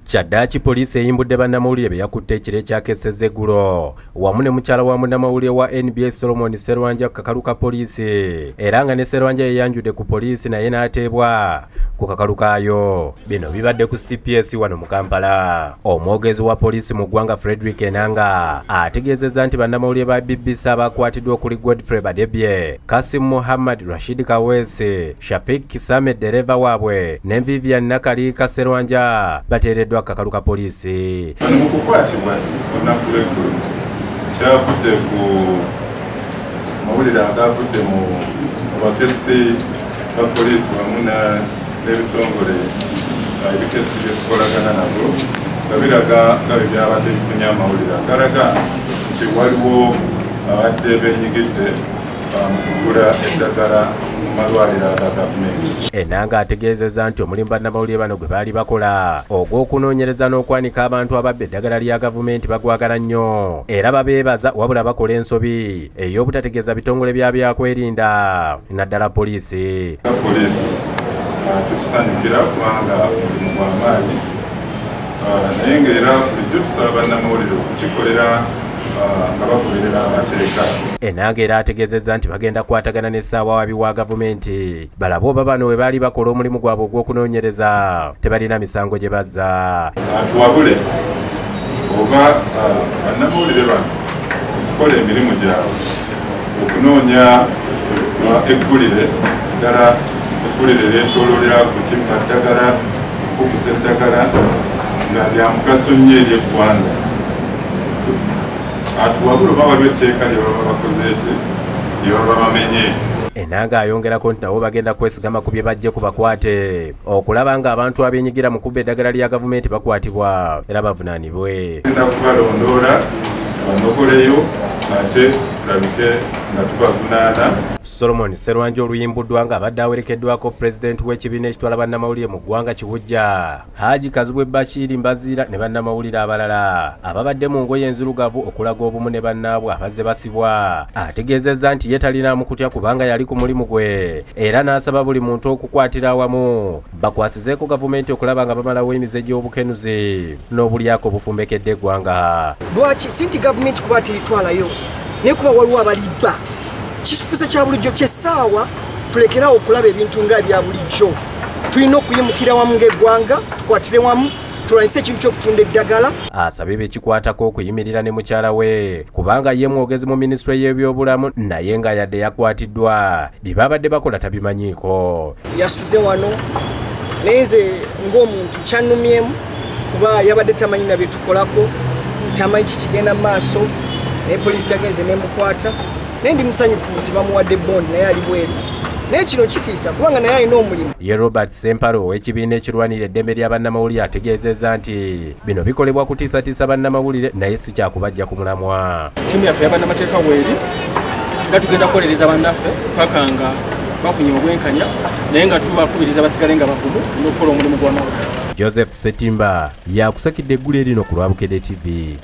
Kyaddaaki poliisi eyimbudde bannamawulire be yakutte ekiro ekyakesezza eggulo wamu ne mukyala wa munnamawulire wa NBS Solomon Sserwanja ku kakalu ka poliisi era nga ne Sserwanja yeyanjudde ku poliisi naye n'ateebwa ku kakalu kaayo. Bino bibadde ku CPS wano mu Kampala. Omwogezi wa poliisi mu ggwanga Frederick Enanga ategeezezza nti bannamawulire ba BBC abakwatiddwa okuli Godfrey Badebye, Kasim Muhammad, Rashid Kawese, Shafik Kisame dereva waabwe ne Vivian Nakalika Sserwanja bateereddwa kakalu ka poliisi. Bano mu kukwatibwa olunaku lw'eggulo kyavudde ku mawulire agavudde mu bakesi ba poliisi wamu n'ebitongole ebikesi bye tukolagana nabyo nga biraga nga bwe byabadde bifunye amawulire agalaga nti waliwo abadde beenyigidde mu kugula eddagala mu malwaliro aga gavumenti. Enanga ategeezezza nti omulimu bannamawulire bano gwe baali bakola ogw'okunoonyereza n'okwanika abantu ababba eddagala lya gavumenti bagwagala nnyo era babeebaza wabula bakola ensobi ey'obutategeeza bitongole bya byakwerinda naddala poliisi. Poliisi tukisanyukira kubanga mulimu gwa maanyi naye ng'era bulijjo tusaba bannamawulire okukikolera nga bagoberera amateeka. Enanga era ategeezezza nti bagenda kukwatagana n'essaawa wabi wa gavumenti balabe oba bano we baali bakola omulimu gwabwe ogw'okunoonyereza tebalina misango gye bazza. Tuwabule oba bannamawulire bano okukola emirimu gyabwe okunoonya eggulire ddala eggulire lyetooloolera kutimba ddagala okukusa eddagala nga lya mugaso nnyo eri eggwanga. Atuwabula oba waliwo etteeka lye baba bakoze eki lye baba bamenye. Enanga ayongerako nti nabo bagenda kwesigama ku bye bajje ku bakwate okulaba nga abantu abeenyigira mu kubba eddagala lya gavumenti bakwatibwa era bavunaanibwe. Tugenda kubalondoola tubanokoleyo ate tulabike nga tubavunaana. Solomon Sserwanja oluyimbuddwa ng'abadde awerekeddwako pulezidenti w'ekibiina ekitwala bannamawulire mu ggwanga Kibujja Haji Kazibwe Bashir Mbazira ne bannamawulire abalala ababadde mu ngoye enzirugavu okulaga obumu ne bannaabwe abazze basibwa. Ategeezezza nti ye talinaamu kutya kubanga yali ku mulimu gwe era n'asaba buli muntu okukwatira awamu bakwasizeeko gavumenti okulaba nga bamalawo emize gy'obukenuzi n'obulyako obufumbekedde eggwanga. Lwaki si nti gavumenti kuba teritwalayo naye kuba waliwo abalibba kisuubiza kya bulijjo ky'essaawa tulekerawo okulaba ebintu nga ebya bulijjo. Tulina okuyimukira wamu ng'eggwanga tukwatire wamu tulwanyise ekintu ky'okutunda eddagala. Asabye bekikwatako okuyimirira ne mukyala we kubanga ye mwogezi mu minisitule y'ebyobulamu naye nga yadde yakwatiddwa bye babadde bakola tabimanyiiko. Yasuze wano naye nze ng'omuntu kyannumyemu kuba yabadde tamanyi na bye tukolako tamanyi kikigenda mu maaso naye poliisi yagenze n'emukwata. Naye ndi musanyufu nti bamuwadde bondi naye ali bweru naye kino kitiisa kubanga naye alina omulimu. Ye Robert Sempalo ow'ekibiina ekirwanira eddembe lya bannamawulire ategeezezza nti bino bikolebwa kutiisatiisa bannamawulire naye si kyakubajja ku mulamwa. Ttiimu yaffe yabannamateeka weeri era tugenda kukolereza bannaffe paka nga bafunye obwenkanya naye nga tubakubiriza basigale nga bakugu n'okukola omulimu gw'amawulire. Joseph Setimba yakusakidde eggulu erino ku Lwabukedde TV.